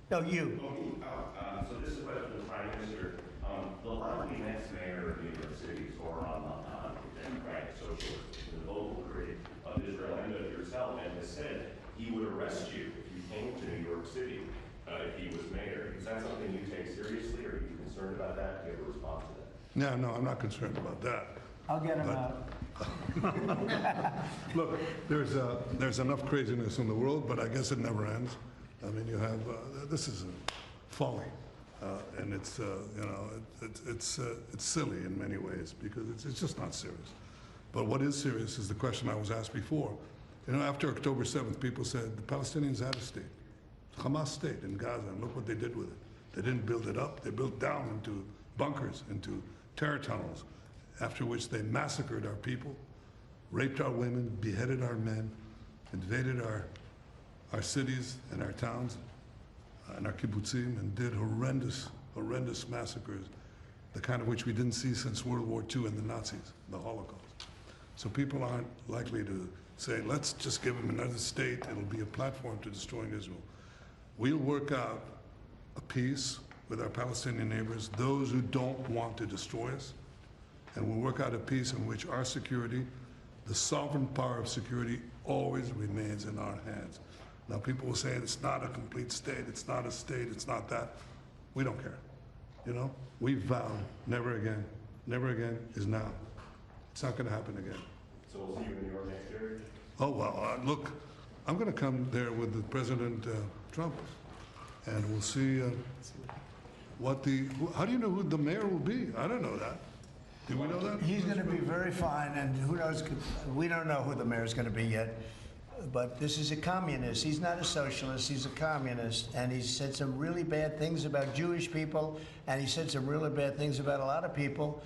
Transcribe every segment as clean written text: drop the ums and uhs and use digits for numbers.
No, you. So this is a question to the Prime Minister. The likely next mayor of New York City or on the Democratic Socialist, the vocal critic of Israel and of yourself, and has said he would arrest you if you came to New York City if he was mayor. Is that something you take seriously, or are you concerned about that? Do you have a response to that? No, I'm not concerned about that. I'll get him out. Look, there's enough craziness in the world, but I guess it never ends. I mean, you have this is folly, and it's it's silly in many ways because it's just not serious. But what is serious is the question I was asked before. You know, after October 7th, people said the Palestinians had a state, Hamas state in Gaza, and look what they did with it. They didn't build it up; they built down into bunkers, into terror tunnels, after which they massacred our people, raped our women, beheaded our men, invaded our cities and our towns and our kibbutzim, and did horrendous massacres, the kind of which we didn't see since World War II and the Nazis, the Holocaust. So people aren't likely to say, let's just give them another state, it'll be a platform to destroying Israel. We'll work out a peace with our Palestinian neighbors, those who don't want to destroy us, and we'll work out a peace in which our security, the sovereign power of security, always remains in our hands. Now, people will say it's not a complete state, it's not a state, it's not that. We don't care. You know, we vowed never again. Never again is now. It's not going to happen again. So we'll see you in New York next year? Oh, well, look, I'm going to come there with the President Trump, and we'll see how do you know who the mayor will be? I don't know that. Do we know that? He's going to be very fine, and who knows, we don't know who the mayor's going to be yet. But this is a communist. He's not a socialist, he's a communist. And he said some really bad things about Jewish people, and he said some really bad things about a lot of people.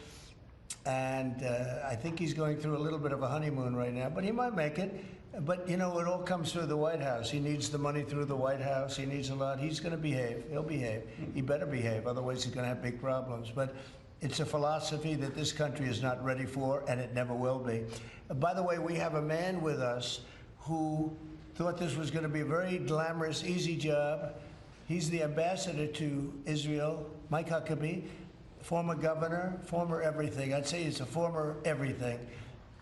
And I think he's going through a little bit of a honeymoon right now, but he might make it. But, you know, it all comes through the White House. He needs the money through the White House. He needs a lot. He's going to behave. He'll behave. He better behave, otherwise he's going to have big problems. But it's a philosophy that this country is not ready for, and it never will be. By the way, we have a man with us who thought this was going to be a very glamorous, easy job. He's the ambassador to Israel, Mike Huckabee, former governor, former everything. I'd say he's a former everything,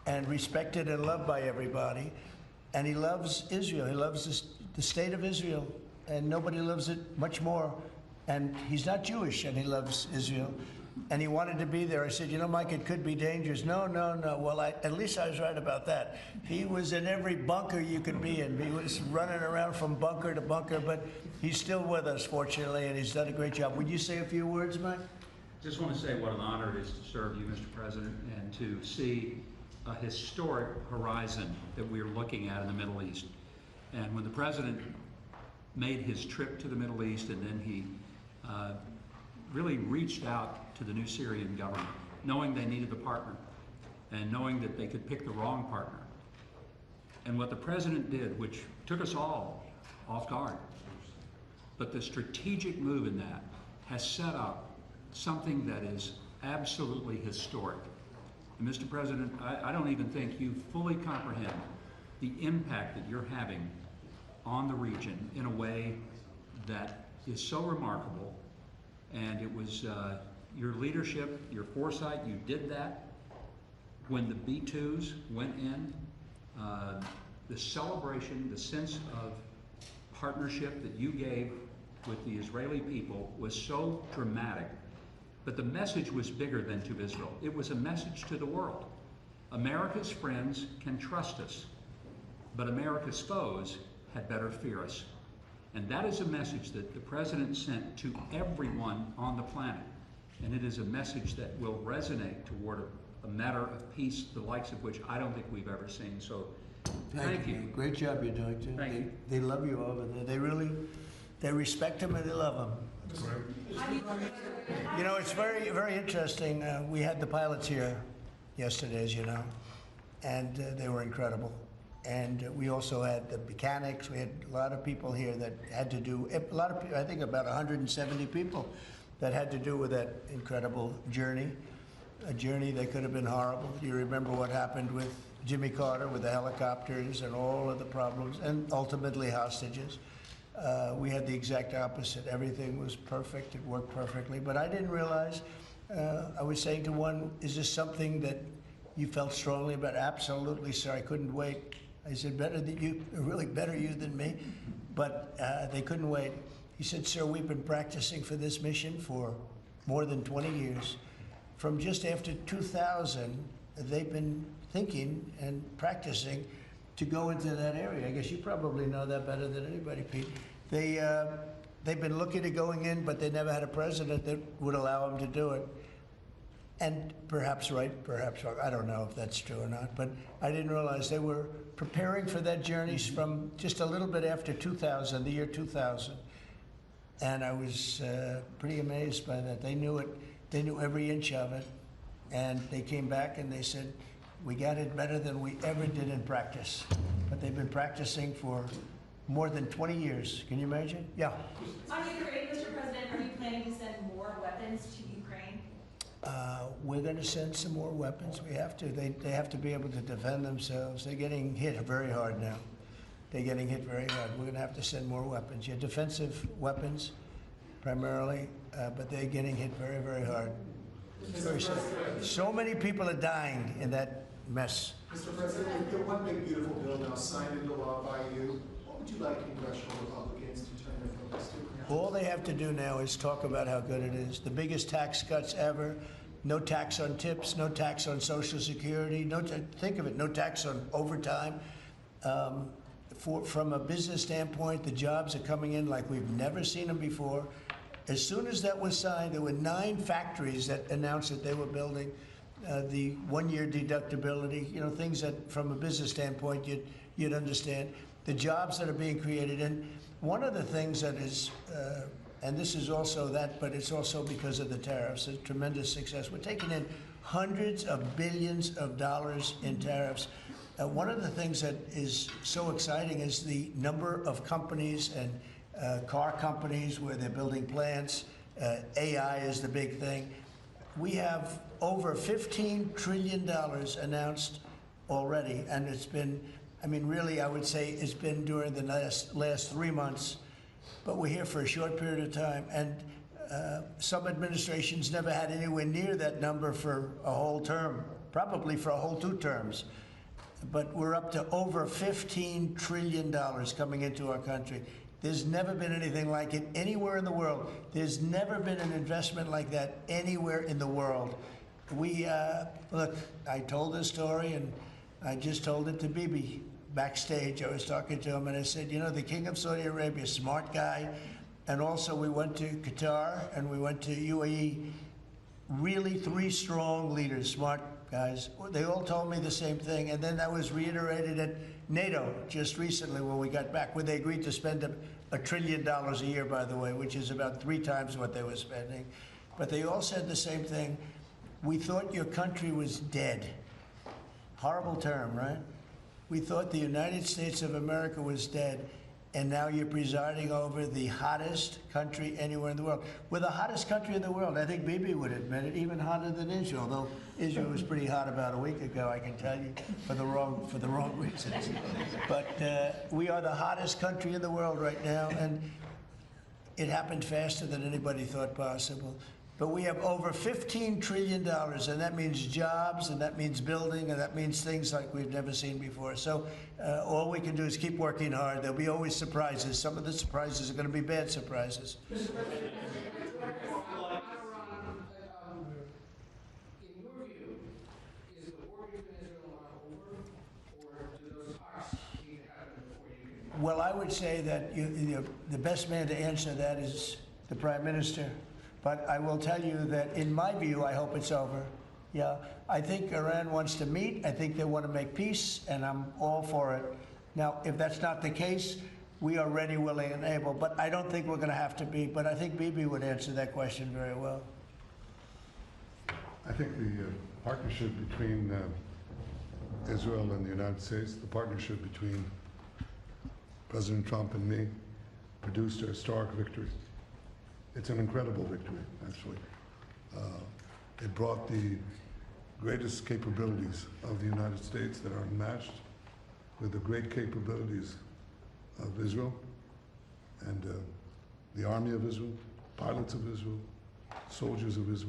and respected and loved by everybody. And he loves Israel. He loves the state of Israel, and nobody loves it much more. And he's not Jewish, and he loves Israel. And he wanted to be there. I said, you know, Mike, it could be dangerous. No. Well, at least I was right about that. He was in every bunker you could be in. He was running around from bunker to bunker, but he's still with us, fortunately, and he's done a great job. Would you say a few words, Mike? Just want to say what an honor it is to serve you, Mr. President, and to see a historic horizon that we're looking at in the Middle East. And when the President made his trip to the Middle East, and then he really reached out to the new Syrian government, knowing they needed a partner, and knowing that they could pick the wrong partner. And what the President did, which took us all off guard, but the strategic move in that has set up something that is absolutely historic. And Mr. President, I don't even think you fully comprehend the impact that you're having on the region in a way that is so remarkable. And it was your leadership, your foresight, you did that. When the B-2s went in, the celebration, the sense of partnership that you gave with the Israeli people was so dramatic. But the message was bigger than to Israel. It was a message to the world. America's friends can trust us, but America's foes had better fear us. And that is a message that the President sent to everyone on the planet. And it is a message that will resonate toward a matter of peace, the likes of which I don't think we've ever seen. So thank you. Great job you're doing, too. Thank you. They love you over there. They respect him and they love him. You know, it's very, very interesting. We had the pilots here yesterday, as you know, and they were incredible. And we also had the mechanics. We had a lot of people here that had to do, a lot of people, I think about 170 people that had to do with that incredible journey, a journey that could have been horrible. You remember what happened with Jimmy Carter with the helicopters and all of the problems, and ultimately hostages. We had the exact opposite. Everything was perfect. It worked perfectly. But I didn't realize, I was saying to one, is this something that you felt strongly about? Absolutely, sir. I couldn't wait. I said, better than you, really better you than me. But they couldn't wait. He said, sir, we've been practicing for this mission for more than 20 years. From just after 2000, they've been thinking and practicing to go into that area. I guess you probably know that better than anybody, Pete. They've been looking at going in, but they never had a president that would allow them to do it. And perhaps right, perhaps wrong. I don't know if that's true or not, but I didn't realize they were preparing for that journey from just a little bit after 2000, the year 2000. And I was pretty amazed by that. They knew it. They knew every inch of it. And they came back and they said, we got it better than we ever did in practice. But they've been practicing for more than 20 years. Can you imagine? Yeah. On Ukraine, Mr. President, are you planning to send more weapons to Ukraine? We're going to send some more weapons. We have to. They have to be able to defend themselves. They're getting hit very hard now. They're getting hit very hard. We're going to have to send more weapons. Yeah, defensive weapons primarily, but they're getting hit very, very hard. Very sad. So many people are dying in that mess. Mr. President, with the one big beautiful bill now signed into law by you, what would you like congressional Republicans to turn their focus to? All they have to do now is talk about how good it is. The biggest tax cuts ever. No tax on tips, no tax on Social Security, think of it, no tax on overtime. From a business standpoint, the jobs are coming in like we've never seen them before. As soon as that was signed, there were 9 factories that announced that they were building the one-year deductibility, you know, things that from a business standpoint you'd understand. The jobs that are being created. And one of the things that is, and this is also that, but it's also because of the tariffs, a tremendous success. We're taking in hundreds of billions of dollars in tariffs. One of the things that is so exciting is the number of companies and car companies where they're building plants. AI is the big thing. We have over $15 trillion announced already, and it's been, I mean, really, I would say it's been during the last 3 months, but we're here for a short period of time, and some administrations never had anywhere near that number for a whole term, probably for a whole 2 terms. But we're up to over $15 trillion coming into our country. There's never been anything like it anywhere in the world. There's never been an investment like that anywhere in the world. We, look, I told this story, and I just told it to Bibi backstage. I was talking to him, and I said, you know, the King of Saudi Arabia, smart guy, and also we went to Qatar, and we went to UAE. Really 3 strong leaders, smart guys. They all told me the same thing, and then that was reiterated at NATO just recently when we got back, where they agreed to spend $1 trillion a year, by the way, which is about 3 times what they were spending. But they all said the same thing. We thought your country was dead. Horrible term, right? We thought the United States of America was dead, and now you're presiding over the hottest country anywhere in the world. We're the hottest country in the world. I think Bibi would admit it, even hotter than Israel, though Israel was pretty hot about a week ago, I can tell you, for the wrong reasons. But we are the hottest country in the world right now, and it happened faster than anybody thought possible. But we have over $15 trillion, and that means jobs, and that means building, and that means things like we've never seen before. So all we can do is keep working hard. There'll be always surprises. Some of the surprises are going to be bad surprises. In your view, is the war between Israel and Iran over, or do those talks need to happen before you can? Well, I would say that the best man to answer that is the Prime Minister. But I will tell you that, in my view, I hope it's over. Yeah, I think Iran wants to meet. I think they want to make peace, and I'm all for it. Now, if that's not the case, we are ready, willing, and able. But I don't think we're going to have to be. But I think Bibi would answer that question very well. I think the partnership between Israel and the United States, the partnership between President Trump and me, produced a historic victory. It's an incredible victory, actually. It brought the greatest capabilities of the United States that are unmatched with the great capabilities of Israel. And the army of Israel, pilots of Israel, soldiers of Israel,